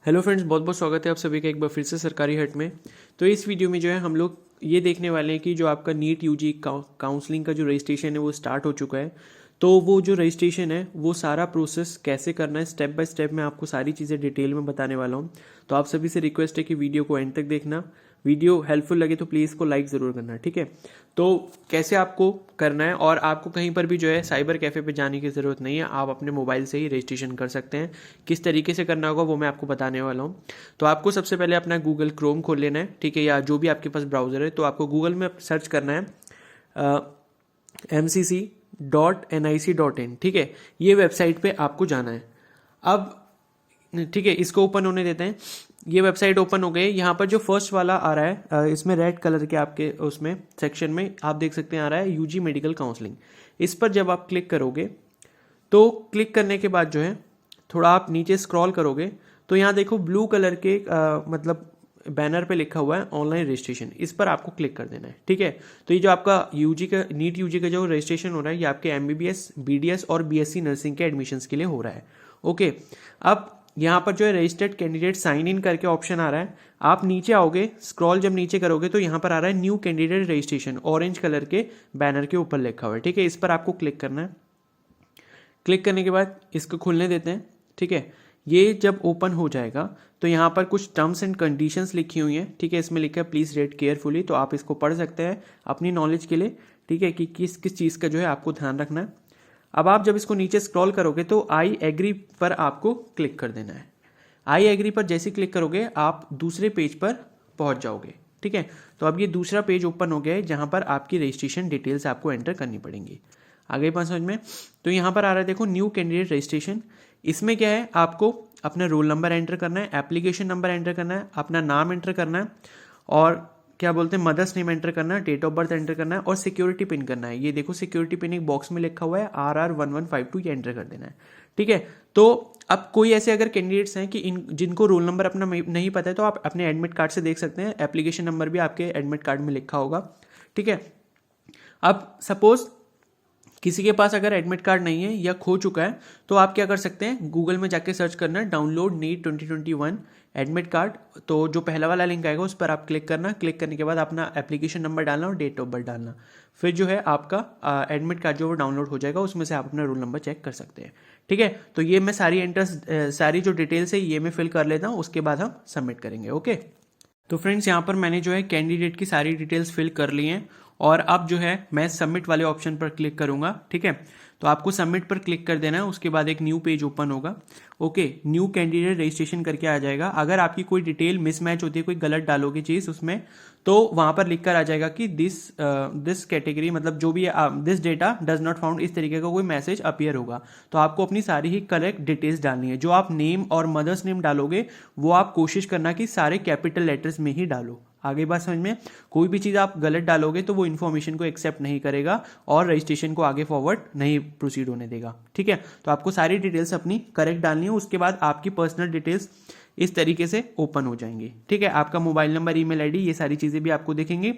Hello friends, बहुत बहुत स्वागत है आप सभी का एक बार फिर से सरकारी हट में। तो इस वीडियो में जो है हम लोग ये देखने वाले हैं कि जो आपका नीट यूजी काउंसलिंग का जो रजिस्ट्रेशन है वो स्टार्ट हो चुका है। तो वो जो रजिस्ट्रेशन है वो सारा प्रोसेस कैसे करना है स्टेप बाय स्टेप मैं आपको सारी चीज़ें डिटेल में बताने वाला हूँ। तो आप सभी से रिक्वेस्ट है कि वीडियो को एंड तक देखना। वीडियो हेल्पफुल लगे तो प्लीज़ इसको लाइक ज़रूर करना, ठीक है। तो कैसे आपको करना है, और आपको कहीं पर भी जो है साइबर कैफ़े पे जाने की ज़रूरत नहीं है, आप अपने मोबाइल से ही रजिस्ट्रेशन कर सकते हैं। किस तरीके से करना होगा वो मैं आपको बताने वाला हूँ। तो आपको सबसे पहले अपना गूगल क्रोम खोल लेना है, ठीक है, या जो भी आपके पास ब्राउज़र है। तो आपको गूगल में सर्च करना है mcc.nic.in, ठीक है। ये वेबसाइट पे आपको जाना है। अब ठीक है, इसको ओपन होने देते हैं। ये वेबसाइट ओपन हो गई। यहाँ पर जो फर्स्ट वाला आ रहा है इसमें रेड कलर के आपके उसमें सेक्शन में आप देख सकते हैं आ रहा है यूजी मेडिकल काउंसलिंग। इस पर जब आप क्लिक करोगे तो क्लिक करने के बाद जो है थोड़ा आप नीचे स्क्रॉल करोगे तो यहाँ देखो ब्लू कलर के मतलब बैनर पे लिखा हुआ है ऑनलाइन रजिस्ट्रेशन। इस पर आपको क्लिक कर देना है, ठीक है। तो ये जो आपका यूजी का नीट यूजी का जो रजिस्ट्रेशन हो रहा है ये आपके एमबीबीएस, बीडीएस और बीएससी नर्सिंग के एडमिशन्स के लिए हो रहा है। ओके, अब यहाँ पर जो है रजिस्टर्ड कैंडिडेट साइन इन करके ऑप्शन आ रहा है। आप नीचे आओगे, स्क्रॉल जब नीचे करोगे तो यहाँ पर आ रहा है new candidate registration, orange colour के बैनर के ऊपर लिखा हुआ है, ठीक है। इस पर आपको क्लिक करना है। क्लिक करने के बाद इसको खुलने देते हैं, ठीक है। ये जब ओपन हो जाएगा तो यहाँ पर कुछ टर्म्स एंड कंडीशंस लिखी हुई हैं, ठीक है। इसमें लिखा है प्लीज़ रेड केयरफुली, तो आप इसको पढ़ सकते हैं अपनी नॉलेज के लिए, ठीक है, कि किस किस चीज़ का जो है आपको ध्यान रखना है। अब आप जब इसको नीचे स्क्रॉल करोगे तो आई एग्री पर आपको क्लिक कर देना है। आई एग्री पर जैसे क्लिक करोगे आप दूसरे पेज पर पहुंच जाओगे, ठीक है। तो अब ये दूसरा पेज ओपन हो गया है जहां पर आपकी रजिस्ट्रेशन डिटेल्स आपको एंटर करनी पड़ेंगी। आगे पास समझ में। तो यहाँ पर आ रहा है देखो न्यू कैंडिडेट रजिस्ट्रेशन। इसमें क्या है, आपको अपना रोल नंबर एंटर करना है, एप्लीकेशन नंबर एंटर करना है, अपना नाम एंटर करना है, और क्या बोलते हैं मदर्स नेम एंटर करना है, डेट ऑफ बर्थ एंटर करना है, और सिक्योरिटी पिन करना है। ये देखो सिक्योरिटी पिन एक बॉक्स में लिखा हुआ है RR1152, ये एंटर कर देना है, ठीक है। तो अब कोई ऐसे अगर कैंडिडेट्स हैं कि इन जिनको रोल नंबर अपना नहीं पता है तो आप अपने एडमिट कार्ड से देख सकते हैं। एप्लीकेशन नंबर भी आपके एडमिट कार्ड में लिखा होगा, ठीक है। अब सपोज किसी के पास अगर एडमिट कार्ड नहीं है या खो चुका है तो आप क्या कर सकते हैं, गूगल में जाके सर्च करना है डाउनलोड नीट 2021 एडमिट कार्ड। तो जो पहला वाला लिंक आएगा उस पर आप क्लिक करना। क्लिक करने के बाद अपना एप्लीकेशन नंबर डालना और डेट ऑफ बर्थ डालना। फिर जो है आपका एडमिट कार्ड जो वो डाउनलोड हो जाएगा, उसमें से आप अपना रोल नंबर चेक कर सकते हैं, ठीक है। तो ये मैं सारी जो डिटेल्स है ये मैं फिल कर लेता हूँ, उसके बाद हम सबमिट करेंगे। ओके, तो फ्रेंड्स यहाँ पर मैंने जो है कैंडिडेट की सारी डिटेल्स फिल कर ली हैं, और अब जो है मैं सबमिट वाले ऑप्शन पर क्लिक करूंगा, ठीक है। तो आपको सबमिट पर क्लिक कर देना है, उसके बाद एक न्यू पेज ओपन होगा। ओके, न्यू कैंडिडेट रजिस्ट्रेशन करके आ जाएगा। अगर आपकी कोई डिटेल मिसमैच होती है, कोई गलत डालोगे चीज़ उसमें, तो वहां पर लिख कर आ जाएगा कि दिस कैटेगरी, मतलब जो भी this data does not found, इस तरीके का कोई मैसेज अपीयर होगा। तो आपको अपनी सारी ही करेक्ट डिटेल्स डालनी है। जो आप नेम और मदर्स नेम डालोगे वो आप कोशिश करना कि सारे कैपिटल लेटर्स में ही डालो। आगे बात समझ में। कोई भी चीज़ आप गलत डालोगे तो वो इन्फॉर्मेशन को एक्सेप्ट नहीं करेगा और रजिस्ट्रेशन को आगे फॉरवर्ड नहीं प्रोसीड होने देगा, ठीक है। तो आपको सारी डिटेल्स अपनी करेक्ट डालनी है। उसके बाद आपकी पर्सनल डिटेल्स इस तरीके से ओपन हो जाएंगी, ठीक है। आपका मोबाइल नंबर, ईमेल आईडी, ये सारी चीज़ें भी आपको दिखेंगी।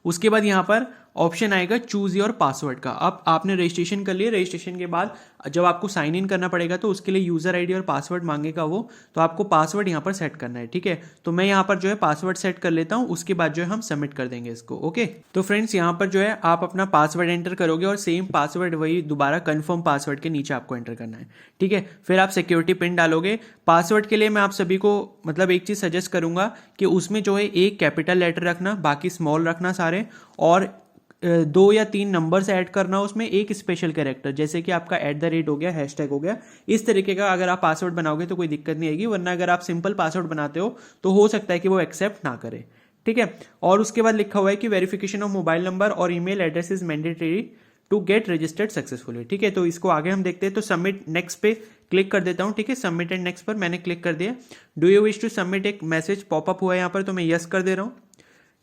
उसके बाद यहाँ पर ऑप्शन आएगा चूज योर पासवर्ड का। अब आपने रजिस्ट्रेशन कर लिया, रजिस्ट्रेशन के बाद जब आपको साइन इन करना पड़ेगा तो उसके लिए यूजर आईडी और पासवर्ड मांगेगा वो, तो आपको पासवर्ड यहाँ पर सेट करना है, ठीक है। तो मैं यहाँ पर जो है पासवर्ड सेट कर लेता हूँ, उसके बाद जो है हम सबमिट कर देंगे इसको। ओके, तो फ्रेंड्स यहाँ पर जो है आप अपना पासवर्ड एंटर करोगे और सेम पासवर्ड वही दोबारा कंफर्म पासवर्ड के नीचे आपको एंटर करना है, ठीक है। फिर आप सिक्योरिटी पिन डालोगे। पासवर्ड के लिए मैं आप सभी को मतलब एक चीज सजेस्ट करूंगा कि उसमें जो है एक कैपिटल लेटर रखना, बाकी स्मॉल रखना सारे, और 2 या 3 नंबर्स ऐड करना उसमें, एक स्पेशल कैरेक्टर, जैसे कि आपका @ हो गया, हैशटैग हो गया, इस तरीके का अगर आप पासवर्ड बनाओगे तो कोई दिक्कत नहीं आएगी। वरना अगर आप सिंपल पासवर्ड बनाते हो तो हो सकता है कि वो एक्सेप्ट ना करे, ठीक है। और उसके बाद लिखा हुआ है कि वेरिफिकेशन ऑफ मोबाइल नंबर और email address is mandatory to get registered successfully, ठीक है। तो इसको आगे हम देखते हैं। तो सबमिट नेक्स्ट पे क्लिक कर देता हूं, ठीक है। सबमिट एंड नेक्स्ट पर मैंने क्लिक कर दिया। Do you wish to submit, एक मैसेज पॉपअप हुआ है यहाँ पर, तो मैं यस कर दे रहा हूँ,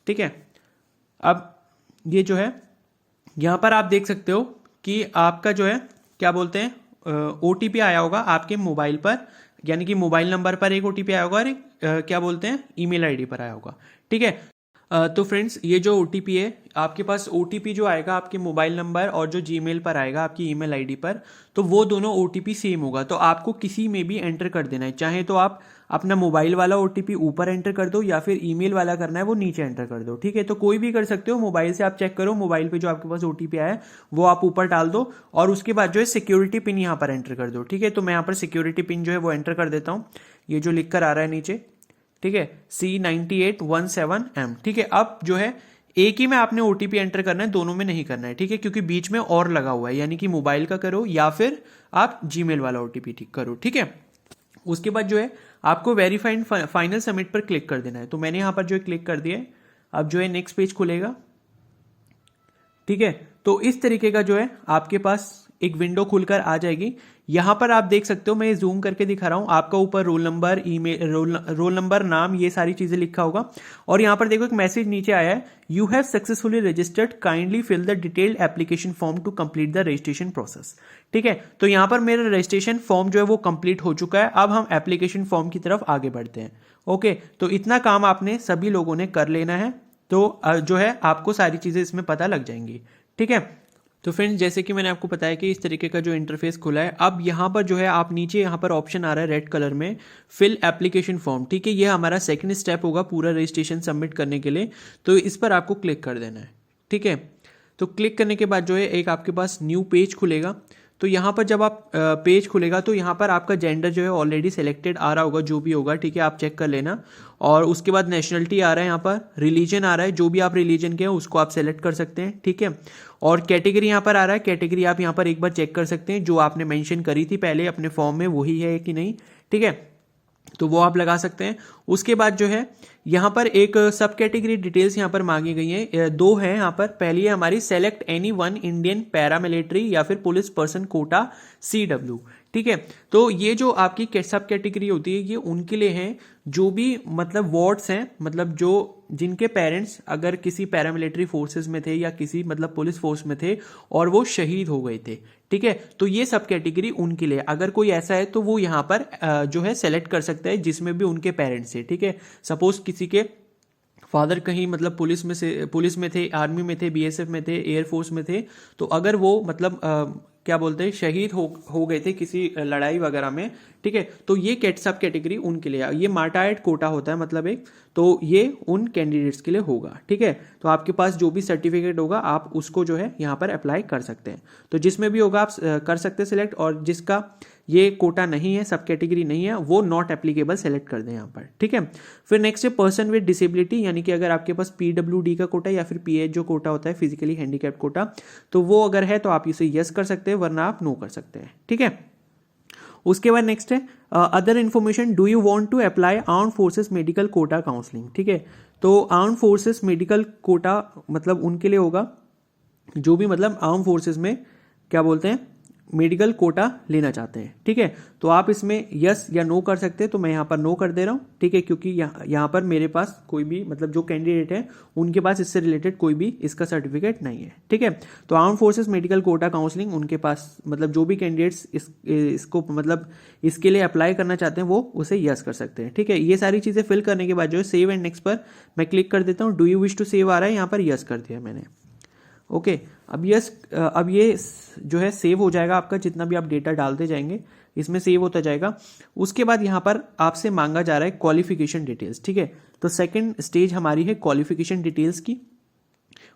ठीक है। अब ये जो है यहाँ पर आप देख सकते हो कि आपका जो है क्या बोलते हैं OTP आया होगा आपके मोबाइल पर, यानी कि मोबाइल नंबर पर एक OTP आया होगा और एक क्या बोलते हैं ईमेल आईडी पर आया होगा, ठीक है। तो फ्रेंड्स ये जो OTP है आपके पास, OTP जो आएगा आपके मोबाइल नंबर और जो जीमेल पर आएगा आपकी ईमेल आईडी पर, तो वो दोनों OTP सेम होगा। तो आपको किसी में भी एंटर कर देना है, चाहे तो आप अपना मोबाइल वाला OTP ऊपर एंटर कर दो, या फिर ईमेल वाला करना है वो नीचे एंटर कर दो। ठीक है, तो कोई भी कर सकते हो, मोबाइल से आप चेक करो, मोबाइल पे जो आपके पास OTP आया है वो आप ऊपर डाल दो, और उसके बाद जो है सिक्योरिटी पिन यहाँ पर एंटर कर दो। ठीक है, तो मैं यहाँ पर सिक्योरिटी पिन जो है वो एंटर कर देता हूँ, ये जो लिख कर आ रहा है नीचे। ठीक है, C9817M। ठीक है, अब जो है एक ही में आपने OTP एंटर करना है, दोनों में नहीं करना है। ठीक है, क्योंकि बीच में और लगा हुआ है, यानी कि मोबाइल का करो या फिर आप जीमेल वाला OTP ठीक करो। ठीक है, उसके बाद जो है आपको वेरीफाइड फाइनल सबमिट पर क्लिक कर देना है। तो मैंने यहां पर जो है क्लिक कर दिया है। अब जो है नेक्स्ट पेज खुलेगा। ठीक है, तो इस तरीके का जो है आपके पास एक विंडो खुलकर आ जाएगी। यहां पर आप देख सकते हो, मैं जूम करके दिखा रहा हूं आपका, ऊपर roll number, email, roll number, नाम, ये सारी चीजें लिखा होगा। और यहां पर देखो एक मैसेज नीचे आया है, you have successfully registered, kindly fill the detailed application form to complete the registration process. ठीक है, तो यहां पर मेरा रजिस्ट्रेशन फॉर्म जो है वो कंप्लीट हो चुका है। अब हम एप्लीकेशन फॉर्म की तरफ आगे बढ़ते हैं। ओके, तो इतना काम आपने सभी लोगों ने कर लेना है, तो जो है आपको सारी चीजें इसमें पता लग जाएंगी। ठीक है, तो फ्रेंड्स जैसे कि मैंने आपको बताया कि इस तरीके का जो इंटरफेस खुला है। अब यहाँ पर जो है आप नीचे यहाँ पर ऑप्शन आ रहा है रेड कलर में, फिल एप्लीकेशन फॉर्म। ठीक है, ये हमारा सेकंड स्टेप होगा पूरा रजिस्ट्रेशन सबमिट करने के लिए, तो इस पर आपको क्लिक कर देना है। ठीक है, तो क्लिक करने के बाद जो है एक आपके पास न्यू पेज खुलेगा। तो यहाँ पर जब आप पेज खुलेगा तो यहाँ पर आपका जेंडर जो है ऑलरेडी सिलेक्टेड आ रहा होगा, जो भी होगा। ठीक है, आप चेक कर लेना। और उसके बाद नेशनलिटी आ रहा है, यहाँ पर रिलीजन आ रहा है, जो भी आप रिलीजन के हैं उसको आप सेलेक्ट कर सकते हैं। ठीक है, और कैटेगरी यहाँ पर आ रहा है, कैटेगरी आप यहाँ पर एक बार चेक कर सकते हैं, जो आपने मेंशन करी थी पहले अपने फॉर्म में वही है कि नहीं। ठीक है, तो वो आप लगा सकते हैं। उसके बाद जो है यहाँ पर एक सब कैटेगरी डिटेल्स यहाँ पर मांगी गई हैं, दो हैं यहाँ पर। पहली है हमारी select any one Indian paramilitary या फिर पुलिस पर्सन कोटा CW। ठीक है, तो ये जो आपकी सब कैटेगरी होती है ये उनके लिए है जो भी मतलब वार्ड्स हैं, मतलब जो जिनके पेरेंट्स अगर किसी पैरामिलिट्री फोर्सेस में थे या किसी मतलब पुलिस फोर्स में थे और वो शहीद हो गए थे। ठीक है, तो ये सब कैटेगरी उनके लिए, अगर कोई ऐसा है तो वो यहाँ पर जो है सेलेक्ट कर सकता है जिसमें भी उनके पेरेंट्स थे। ठीक है, सपोज किसी के फादर कहीं मतलब पुलिस में थे, आर्मी में थे, BSF में थे, एयरफोर्स में थे, तो अगर वो मतलब क्या बोलते हैं शहीद हो गए थे किसी लड़ाई वगैरह में। ठीक है, तो ये सब कैटेगरी उनके लिए, ये मार्टायर्ड कोटा होता है मतलब एक, तो ये उन कैंडिडेट्स के लिए होगा। ठीक है, तो आपके पास जो भी सर्टिफिकेट होगा आप उसको जो है यहाँ पर अप्लाई कर सकते हैं। तो जिसमें भी होगा आप कर सकते हैं सिलेक्ट, और जिसका ये कोटा नहीं है, सब कैटेगरी नहीं है, वो नॉट एप्लीकेबल सेलेक्ट कर दें यहाँ पर। ठीक है, फिर नेक्स्ट है पर्सन विद डिसेबिलिटी, यानी कि अगर आपके पास PWD का कोटा या फिर PH जो कोटा होता है फिजिकली हैंडीकैप्ड कोटा, तो वो अगर है तो आप इसे यस कर सकते हैं, वरना आप नो कर सकते हैं। ठीक है, उसके बाद नेक्स्ट है other information, do you want to apply armed forces medical quota counselling. ठीक है, तो आर्म्ड फोर्सेस मेडिकल कोटा मतलब उनके लिए होगा जो भी मतलब आर्म फोर्सेस में क्या बोलते हैं मेडिकल कोटा लेना चाहते हैं। ठीक है, तो आप इसमें यस या नो कर सकते हैं, तो मैं यहाँ पर नो कर दे रहा हूँ। ठीक है, क्योंकि यहाँ पर मेरे पास कोई भी मतलब जो कैंडिडेट है उनके पास इससे रिलेटेड कोई भी इसका सर्टिफिकेट नहीं है। ठीक है, तो arm forces medical quota counselling उनके पास मतलब जो भी कैंडिडेट्स इसको मतलब इसके लिए अप्लाई करना चाहते हैं वो उसे यस कर सकते हैं। ठीक है, ये सारी चीज़ें फिल करने के बाद जो है सेव एंड नेक्स्ट पर मैं क्लिक कर देता हूँ। Do you wish to save आ रहा है, यहाँ पर यस कर दिया मैंने। ओके, अब ये जो है सेव हो जाएगा, आपका जितना भी आप डेटा डालते जाएंगे इसमें सेव होता जाएगा। उसके बाद यहाँ पर आपसे मांगा जा रहा है क्वालिफिकेशन डिटेल्स। ठीक है, तो सेकंड स्टेज हमारी है क्वालिफिकेशन डिटेल्स की।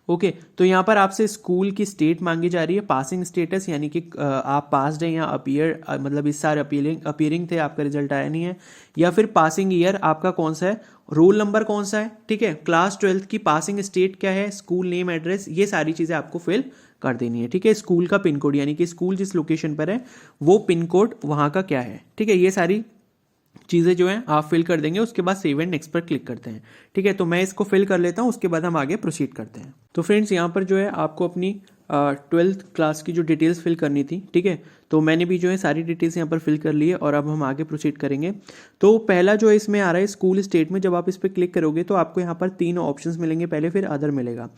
ओके, तो यहाँ पर आपसे स्कूल की स्टेट मांगी जा रही है, पासिंग स्टेटस यानी कि आप पास्ड हैं या अपीयर मतलब इस साल अपीयरिंग थे, आपका रिजल्ट आया नहीं है, या फिर पासिंग ईयर आपका कौन सा है, रोल नंबर कौन सा है। ठीक है, क्लास 12th की पासिंग स्टेट क्या है, स्कूल नेम, एड्रेस, ये सारी चीज़ें आपको फिल कर देनी है। ठीक है, स्कूल का पिन कोड यानी कि स्कूल जिस लोकेशन पर है वो पिन कोड वहाँ का क्या है। ठीक है, ये सारी चीज़ें जो हैं आप फिल कर देंगे। उसके बाद सेव एंड नेक्स्ट पर क्लिक करते हैं। ठीक है, तो मैं इसको फिल कर लेता हूँ, उसके बाद हम आगे प्रोसीड करते हैं। तो फ्रेंड्स यहाँ पर जो है आपको अपनी 12th क्लास की जो डिटेल्स फिल करनी थी। ठीक है, तो मैंने भी जो है सारी डिटेल्स यहाँ पर फिल कर ली है और अब हम आगे प्रोसीड करेंगे। तो पहला जो है इसमें आ रहा है स्कूल स्टेट में, जब आप इस पर क्लिक करोगे तो आपको यहाँ पर 3 ऑप्शंस मिलेंगे, पहले फिर अदर मिलेगा।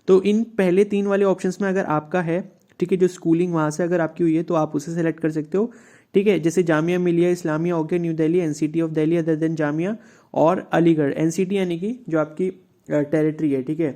तो इन पहले 3 वाले ऑप्शंस में अगर आपका है, ठीक है, जो स्कूलिंग वहाँ से अगर आपकी हुई है तो आप उसे सेलेक्ट कर सकते हो। ठीक है, जैसे Jamia Millia Islamia okay new Delhi, NCT of Delhi other than Jamia, और अलीगढ़ NCT यानी कि जो आपकी टेरिटरी है, ठीक है,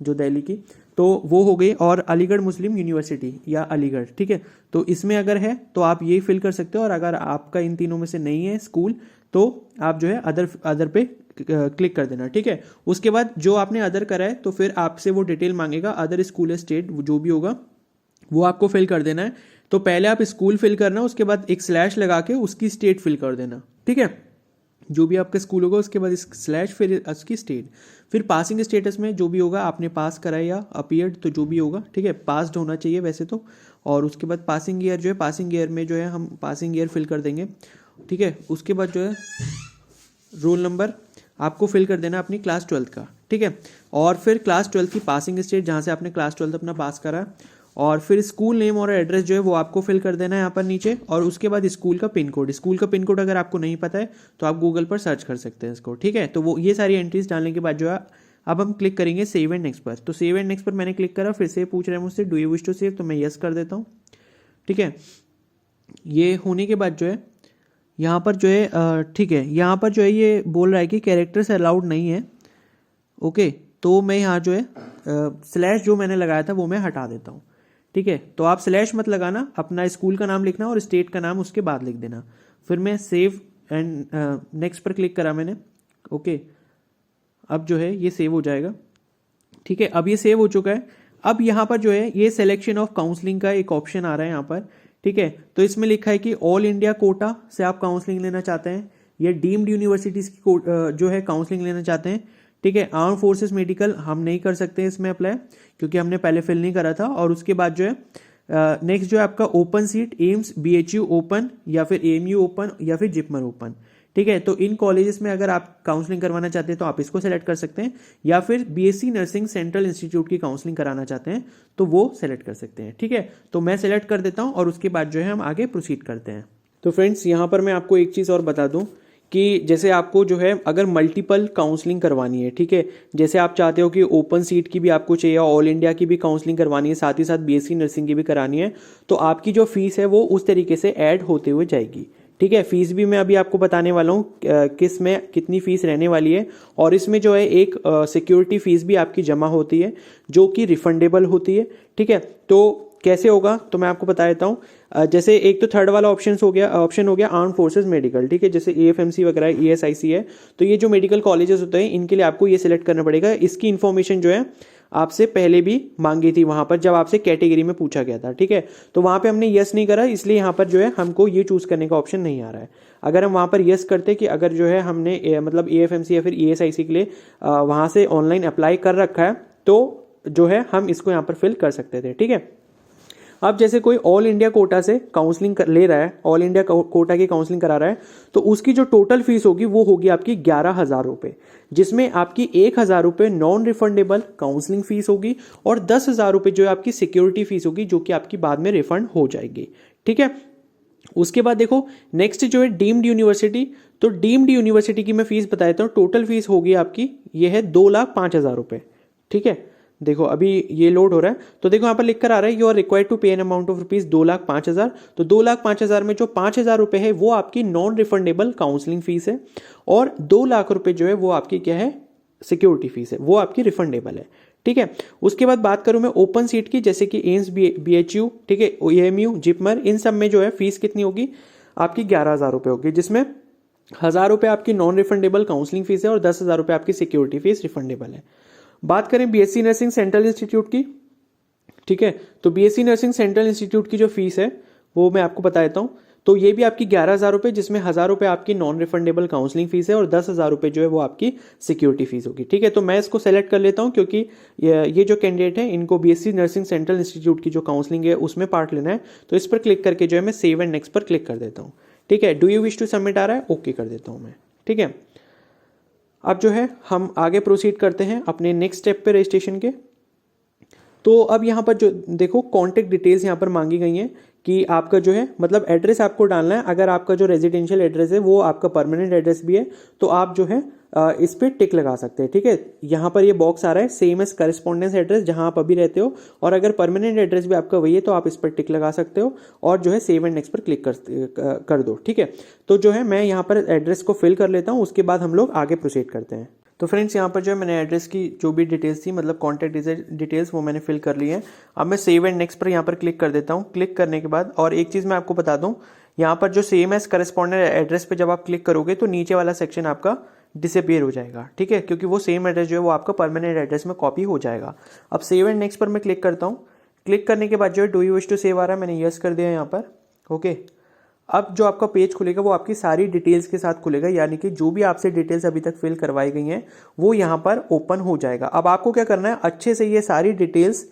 जो दिल्ली की, तो वो हो गई, और अलीगढ़ मुस्लिम यूनिवर्सिटी या अलीगढ़। ठीक है, तो इसमें अगर है तो आप ये फिल कर सकते हो, और अगर आपका इन तीनों में से नहीं है स्कूल तो आप जो है अदर पे क्लिक कर देना, ठीक है। उसके बाद जो आपने अदर करा है तो फिर आपसे वो डिटेल मांगेगा, अदर स्कूल स्टेट जो भी होगा वो आपको फिल कर देना है। तो पहले आप स्कूल फिल करना, उसके बाद एक स्लैश लगा के उसकी स्टेट फिल कर देना, ठीक है। जो भी आपका स्कूल होगा उसके बाद स्लैश फिर उसकी स्टेट, फिर पासिंग स्टेटस में जो भी होगा आपने पास करा है या अपीयर्ड, तो जो भी होगा, ठीक है, पास्ड होना चाहिए वैसे तो। और उसके बाद पासिंग ईयर जो है, पासिंग ईयर में जो है हम पासिंग ईयर फिल कर देंगे, ठीक है। उसके बाद जो है रोल नंबर आपको फिल कर देना अपनी क्लास 12 का, ठीक है। और फिर क्लास 12 की पासिंग स्टेट जहाँ से आपने क्लास 12 अपना पास करा, और फिर स्कूल नेम और एड्रेस जो है वो आपको फिल कर देना है यहाँ पर नीचे। और उसके बाद स्कूल का पिन कोड, स्कूल का पिन कोड अगर आपको नहीं पता है तो आप गूगल पर सर्च कर सकते हैं इसको, ठीक है। तो वो ये सारी एंट्रीज डालने के बाद जो है अब हम क्लिक करेंगे सेव एंड नेक्स्ट पर। तो सेव एंड नेक्स्ट पर मैंने क्लिक करा, फिर से पूछ रहे हैं मुझसे do you wish to save, तो मैं यस कर देता हूँ, ठीक है। ये होने के बाद जो है यहाँ पर जो है ठीक है, यहाँ पर जो है ये बोल रहा है कि कैरेक्टर्स अलाउड नहीं है, ओके। तो मैं यहाँ जो है स्लैश जो मैंने लगाया था वो मैं हटा देता हूँ, ठीक है। तो आप स्लैश मत लगाना, अपना स्कूल का नाम लिखना और स्टेट का नाम उसके बाद लिख देना। फिर मैं सेव एंड नेक्स्ट पर क्लिक करा मैंने, ओके। अब जो है ये सेव हो जाएगा, ठीक है। अब ये सेव हो चुका है। अब यहाँ पर जो है ये सिलेक्शन ऑफ काउंसलिंग का एक ऑप्शन आ रहा है यहाँ पर, ठीक है। तो इसमें लिखा है कि ऑल इंडिया कोटा से आप काउंसलिंग लेना चाहते हैं या डीम्ड यूनिवर्सिटीज़ की जो है काउंसलिंग लेना चाहते हैं, ठीक है। आर्म फोर्सेस मेडिकल हम नहीं कर सकते इसमें अप्लाई, क्योंकि हमने पहले फिल नहीं करा था। और उसके बाद जो है नेक्स्ट जो है आपका open seat AIIMS BHU open या फिर AMU ओपन या फिर जिपमर ओपन, ठीक है। तो इन कॉलेजेस में अगर आप काउंसलिंग करवाना चाहते हैं तो आप इसको सेलेक्ट कर सकते हैं, या फिर BSc नर्सिंग सेंट्रल इंस्टीट्यूट की काउंसलिंग कराना चाहते हैं तो वो सेलेक्ट कर सकते हैं, ठीक है। तो मैं सेलेक्ट कर देता हूँ और उसके बाद जो है हम आगे प्रोसीड करते हैं। तो फ्रेंड्स यहाँ पर मैं आपको एक चीज़ और बता दूँ कि जैसे आपको जो है अगर मल्टीपल काउंसलिंग करवानी है, ठीक है, जैसे आप चाहते हो कि ओपन सीट की भी आपको चाहिए, ऑल इंडिया की भी काउंसलिंग करवानी है, साथ ही साथ BSc नर्सिंग की भी करानी है, तो आपकी जो फीस है वो उस तरीके से ऐड होते हुए जाएगी, ठीक है। फीस भी मैं अभी आपको बताने वाला हूँ किस में कितनी फीस रहने वाली है। और इसमें जो है एक सिक्योरिटी फीस भी आपकी जमा होती है जो कि रिफंडेबल होती है, ठीक है। तो कैसे होगा तो मैं आपको बता देता हूँ। जैसे एक तो थर्ड वाला ऑप्शन हो गया आर्म फोर्सेस मेडिकल, ठीक है, जैसे AFMC वगैरह ESIC है, तो ये जो मेडिकल कॉलेजेस होते हैं इनके लिए आपको ये सिलेक्ट करना पड़ेगा। इसकी इन्फॉर्मेशन जो है आपसे पहले भी मांगी थी वहां पर जब आपसे कैटेगरी में पूछा गया था, ठीक है। तो वहां पे हमने यस नहीं करा, इसलिए यहाँ पर जो है हमको ये चूज करने का ऑप्शन नहीं आ रहा है। अगर हम वहां पर यस करते कि अगर जो है हमने मतलब AFMC या फिर ESIC के लिए वहां से ऑनलाइन अप्लाई कर रखा है तो जो है हम इसको यहाँ पर फिल कर सकते थे, ठीक है। अब जैसे कोई ऑल इंडिया कोटा से काउंसलिंग ले रहा है, ऑल इंडिया कोटा की काउंसलिंग करा रहा है, तो उसकी जो टोटल फीस होगी वो होगी आपकी 11,000 रुपये, जिसमें आपकी 1,000 रुपये नॉन रिफंडेबल काउंसलिंग फीस होगी और 10,000 रुपये जो है आपकी सिक्योरिटी फीस होगी जो कि आपकी बाद में रिफंड हो जाएगी, ठीक है। उसके बाद देखो नेक्स्ट जो है डीम्ड यूनिवर्सिटी, तो डीम्ड यूनिवर्सिटी की मैं फीस बता देता हूँ। टोटल फीस होगी आपकी ये है 2,05,000 रुपये, ठीक है। देखो अभी ये लोड हो रहा है, तो देखो यहाँ पर लिख कर आ रहा है यू आर रिक्वायर्ड टू पे एन अमाउंट ऑफ रुपीज 2,05,000। तो 2,05,000 में जो 5,000 रुपये है वो आपकी नॉन रिफंडेबल काउंसलिंग फीस है और 2 लाख रुपए जो है वो आपकी क्या है सिक्योरिटी फीस है, वो आपकी रिफंडेबल है, ठीक है। उसके बाद बात करूं मैं ओपन सीट की, जैसे कि एम्स BHU, ठीक है, AMU जिपमर, इन सब में जो है फीस कितनी होगी आपकी 11,000 रुपये होगी, जिसमें 1,000 रुपये आपकी नॉन रिफंडेबल काउंसलिंग फीस है और 10,000 रुपये आपकी सिक्योरिटी फीस रिफंडेबल है। बात करें BSc नर्सिंग सेंट्रल इंस्टीट्यूट की, ठीक है, तो BSc नर्सिंग सेंट्रल इंस्टीट्यूट की जो फीस है वो मैं आपको बता देता हूं। तो ये भी आपकी 11,000 रुपये, जिसमें 1,000 रुपये आपकी नॉन रिफंडेबल काउंसलिंग फीस है और 10,000 रुपये जो है वो आपकी सिक्योरिटी फीस होगी, ठीक है। तो मैं इसको सेलेक्ट कर लेता हूं क्योंकि ये जो कैंडिडेट है इनको BSc नर्सिंग सेंट्रल इंस्टीट्यूट की जो काउंसलिंग है उसमें पार्ट लेना है। तो इस पर क्लिक करके जो है मैं सेव एंड नेक्स्ट पर क्लिक कर देता हूँ, ठीक है। Do you wish to submit आ रहा है, ओके कर देता हूँ मैं, ठीक है। अब जो है हम आगे प्रोसीड करते हैं अपने नेक्स्ट स्टेप पे रजिस्ट्रेशन के। तो अब यहाँ पर जो देखो कॉन्टेक्ट डिटेल्स यहाँ पर मांगी गई हैं कि आपका जो है मतलब एड्रेस आपको डालना है। अगर आपका जो रेजिडेंशियल एड्रेस है वो आपका परमानेंट एड्रेस भी है तो आप जो है इस पर टिक लगा सकते हैं, ठीक है। यहाँ पर ये बॉक्स आ रहा है सेम एज करस्पॉन्डेंस एड्रेस जहाँ आप अभी रहते हो, और अगर परमानेंट एड्रेस भी आपका वही है तो आप इस पर टिक लगा सकते हो और जो है सेव एंड नेक्स्ट पर क्लिक कर दो, ठीक है। तो जो है मैं यहाँ पर एड्रेस को फिल कर लेता हूँ, उसके बाद हम लोग आगे प्रोसीड करते हैं। तो फ्रेंड्स यहाँ पर जो है मैंने एड्रेस की जो भी डिटेल्स थी मतलब कॉन्टैक्ट डिटेल्स वो मैंने फिल कर ली है। अब मैं सेव एंड नेक्स्ट पर यहाँ पर क्लिक कर देता हूँ। क्लिक करने के बाद और एक चीज़ मैं आपको बता दूँ, यहाँ पर जो सेम एज करस्पॉन्डेंट एड्रेस पे जब आप क्लिक करोगे तो नीचे वाला सेक्शन आपका डिसअपियर हो जाएगा, ठीक है, क्योंकि वो सेम एड्रेस जो है वो आपका परमानेंट एड्रेस में कॉपी हो जाएगा। अब सेव एंड नेक्स्ट पर मैं क्लिक करता हूँ। क्लिक करने के बाद जो है do you wish to save आ रहा है, मैंने यस कर दिया यहाँ पर। ओके, अब जो आपका पेज खुलेगा वो आपकी सारी डिटेल्स के साथ खुलेगा, यानी कि जो भी आपसे डिटेल्स अभी तक फिल करवाई गई हैं वो यहाँ पर ओपन हो जाएगा। अब आपको क्या करना है, अच्छे से ये सारी डिटेल्स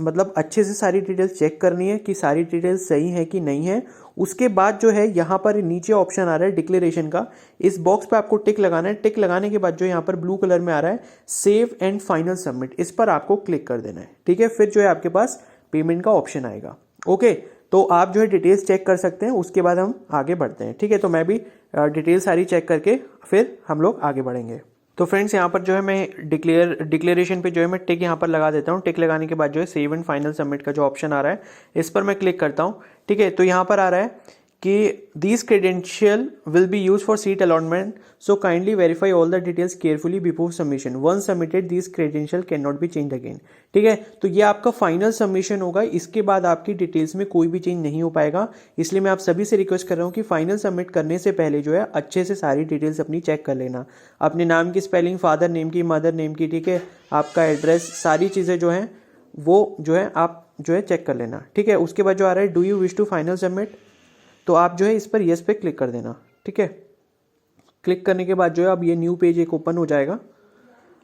मतलब अच्छे से सारी डिटेल्स चेक करनी है कि सारी डिटेल्स सही है कि नहीं है। उसके बाद जो है यहाँ पर नीचे ऑप्शन आ रहा है डिक्लेरेशन का, इस बॉक्स पे आपको टिक लगाना है। टिक लगाने के बाद जो यहाँ पर ब्लू कलर में आ रहा है सेव एंड फाइनल सबमिट, इस पर आपको क्लिक कर देना है, ठीक है। फिर जो है आपके पास पेमेंट का ऑप्शन आएगा। ओके, तो आप जो है डिटेल्स चेक कर सकते हैं, उसके बाद हम आगे बढ़ते हैं, ठीक है। तो मैं भी डिटेल सारी चेक करके फिर हम लोग आगे बढ़ेंगे। तो फ्रेंड्स यहाँ पर जो है मैं डिक्लेरेशन पे जो है मैं टिक यहाँ पर लगा देता हूँ। टिक लगाने के बाद जो है सेव एंड फाइनल सबमिट का जो ऑप्शन आ रहा है इस पर मैं क्लिक करता हूँ, ठीक है। तो यहाँ पर आ रहा है कि these credential will be use for seat allotment, so kindly verify all the details carefully before submission, once submitted these credential can not be change again, ठीक है। तो ये आपका फाइनल सबमिशन होगा, इसके बाद आपकी डिटेल्स में कोई भी चेंज नहीं हो पाएगा। इसलिए मैं आप सभी से रिक्वेस्ट कर रहा हूँ कि फाइनल सबमिट करने से पहले जो है अच्छे से सारी डिटेल्स अपनी चेक कर लेना, अपने नाम की स्पेलिंग, फादर नेम की, मदर नेम की, ठीक है, आपका एड्रेस, सारी चीज़ें जो हैं वो जो है आप जो है चेक कर लेना, ठीक है। उसके बाद जो आ रहा है do you wish to final submit, तो आप जो है इस पर येस पे क्लिक कर देना, ठीक है। क्लिक करने के बाद जो है अब ये न्यू पेज एक ओपन हो जाएगा।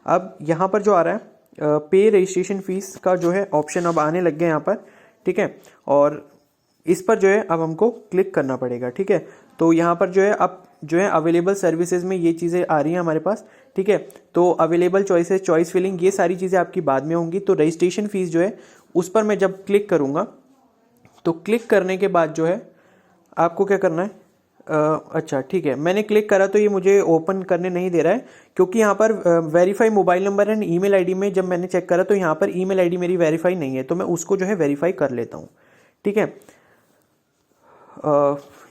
अब यहाँ पर जो आ रहा है पे रजिस्ट्रेशन फीस का जो है ऑप्शन अब आने लग गया यहाँ पर, ठीक है। और इस पर जो है अब हमको क्लिक करना पड़ेगा, ठीक है। तो यहाँ पर जो है अब जो है अवेलेबल सर्विसेज में ये चीज़ें आ रही हैं हमारे पास, ठीक है। तो अवेलेबल चॉइसेस, चॉइस फिलिंग, ये सारी चीज़ें आपकी बाद में होंगी। तो रजिस्ट्रेशन फीस जो है उस पर मैं जब क्लिक करूँगा तो क्लिक करने के बाद जो है आपको क्या करना है, अच्छा ठीक है, मैंने क्लिक करा तो ये मुझे ओपन करने नहीं दे रहा है, क्योंकि यहाँ पर verify mobile number and email ID में जब मैंने चेक करा तो यहाँ पर ईमेल आईडी मेरी वेरीफाई नहीं है, तो मैं उसको जो है वेरीफाई कर लेता हूँ, ठीक है।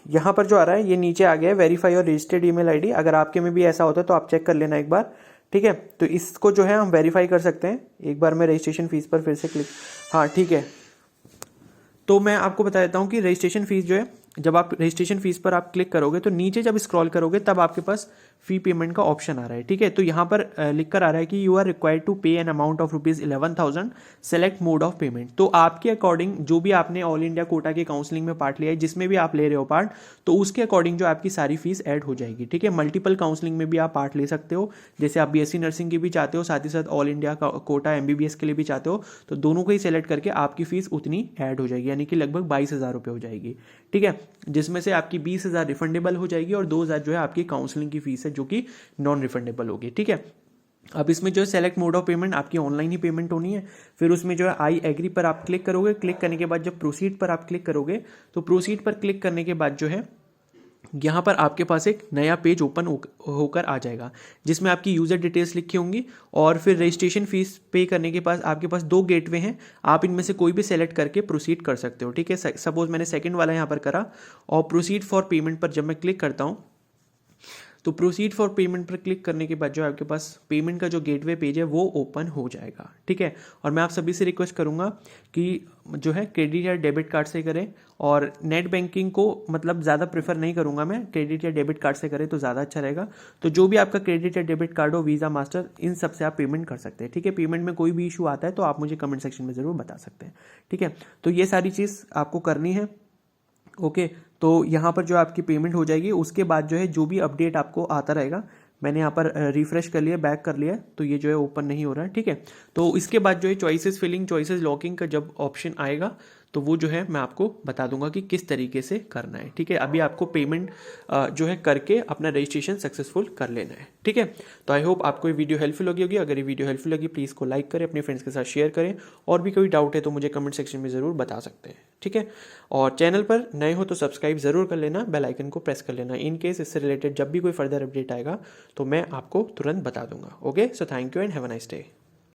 यहाँ पर जो आ रहा है ये नीचे आ गया है वेरीफाई और रजिस्टर्ड ईमेल आईडी। अगर आपके में भी ऐसा होता है तो आप चेक कर लेना एक बार, ठीक है। तो इसको जो है हम वेरीफाई कर सकते हैं। एक बार मैं रजिस्ट्रेशन फीस पर फिर से क्लिक, हाँ ठीक है। तो मैं आपको बता देता हूँ कि रजिस्ट्रेशन फीस जो है, जब आप रजिस्ट्रेशन फीस पर आप क्लिक करोगे तो नीचे जब स्क्रॉल करोगे तब आपके पास फी पेमेंट का ऑप्शन आ रहा है, ठीक है। तो यहाँ पर लिखकर आ रहा है कि यू आर रिक्वायर्ड टू पे an amount of ₹11,000, select mode of payment. तो आपके अकॉर्डिंग जो भी आपने ऑल इंडिया कोटा की काउंसलिंग में पार्ट लिया है, जिसमें भी आप ले रहे हो पार्ट, तो उसके अकॉर्डिंग जो आपकी सारी फीस ऐड हो जाएगी, ठीक है। मल्टीपल काउंसलिंग में भी आप पार्ट ले सकते हो, जैसे आप BSc नर्सिंग की भी चाहते हो, साथ ही साथ ऑल इंडिया कोटा MBBS के लिए भी चाहते हो, तो दोनों को ही सेलेक्ट करके आपकी फीस उतनी ऐड हो जाएगी, यानी कि लगभग 22,000 रुपये हो जाएगी, ठीक है। जिसमें से आपकी 20,000 रिफंडेबल हो जाएगी और 2,000 जो है आपकी काउंसलिंग की फीस है जो कि नॉन रिफंडेबल होगी, ठीक है। अब इसमें जो है सेलेक्ट मोड ऑफ पेमेंट, आपकी ऑनलाइन ही पेमेंट होनी है। फिर उसमें जो है आई एग्री पर आप क्लिक करोगे। क्लिक करने के बाद जब प्रोसीड पर आप क्लिक करोगे तो प्रोसीड पर क्लिक करने के बाद जो है यहाँ पर आपके पास एक नया पेज ओपन होकर आ जाएगा, जिसमें आपकी यूज़र डिटेल्स लिखी होंगी और फिर रजिस्ट्रेशन फीस पे करने के पास आपके पास 2 गेटवे हैं, आप इनमें से कोई भी सेलेक्ट करके प्रोसीड कर सकते हो, ठीक है। सपोज मैंने सेकंड वाला यहाँ पर करा और प्रोसीड फॉर पेमेंट पर जब मैं क्लिक करता हूँ तो प्रोसीड फॉर पेमेंट पर क्लिक करने के बाद जो आपके पास पेमेंट का जो गेटवे पेज है वो ओपन हो जाएगा, ठीक है। और मैं आप सभी से रिक्वेस्ट करूंगा कि जो है क्रेडिट या डेबिट कार्ड से करें, और नेट बैंकिंग को मतलब ज़्यादा प्रेफर नहीं करूंगा मैं, क्रेडिट या डेबिट कार्ड से करें तो ज़्यादा अच्छा रहेगा। तो जो भी आपका क्रेडिट या डेबिट कार्ड हो, वीज़ा, मास्टर, इन सब से आप पेमेंट कर सकते हैं, ठीक है। पेमेंट में कोई भी इशू आता है तो आप मुझे कमेंट सेक्शन में ज़रूर बता सकते हैं, ठीक है। तो ये सारी चीज़ आपको करनी है, ओके। तो यहाँ पर जो आपकी पेमेंट हो जाएगी, उसके बाद जो है जो भी अपडेट आपको आता रहेगा, मैंने यहाँ पर रिफ्रेश कर लिया, बैक कर लिया, तो ये जो है ओपन नहीं हो रहा है, ठीक है। तो इसके बाद जो है चॉइसेस फिलिंग, चॉइसेस लॉकिंग का जब ऑप्शन आएगा तो वो जो है मैं आपको बता दूंगा कि किस तरीके से करना है, ठीक है। अभी आपको पेमेंट जो है करके अपना रजिस्ट्रेशन सक्सेसफुल कर लेना है, ठीक है। तो आई होप आपको ये वीडियो हेल्पफुल होगी। अगर ये वीडियो हेल्पफुल लगी प्लीज़ को लाइक करें, अपने फ्रेंड्स के साथ शेयर करें, और भी कोई डाउट है तो मुझे कमेंट सेक्शन में ज़रूर बता सकते हैं, ठीक है। और चैनल पर नए हो तो सब्सक्राइब ज़रूर कर लेना, बेल आइकन को प्रेस कर लेना, इन केस इससे रिलेटेड जब भी कोई फर्दर अपडेट आएगा तो मैं आपको तुरंत बता दूंगा। Okay, so thank you and have a nice day.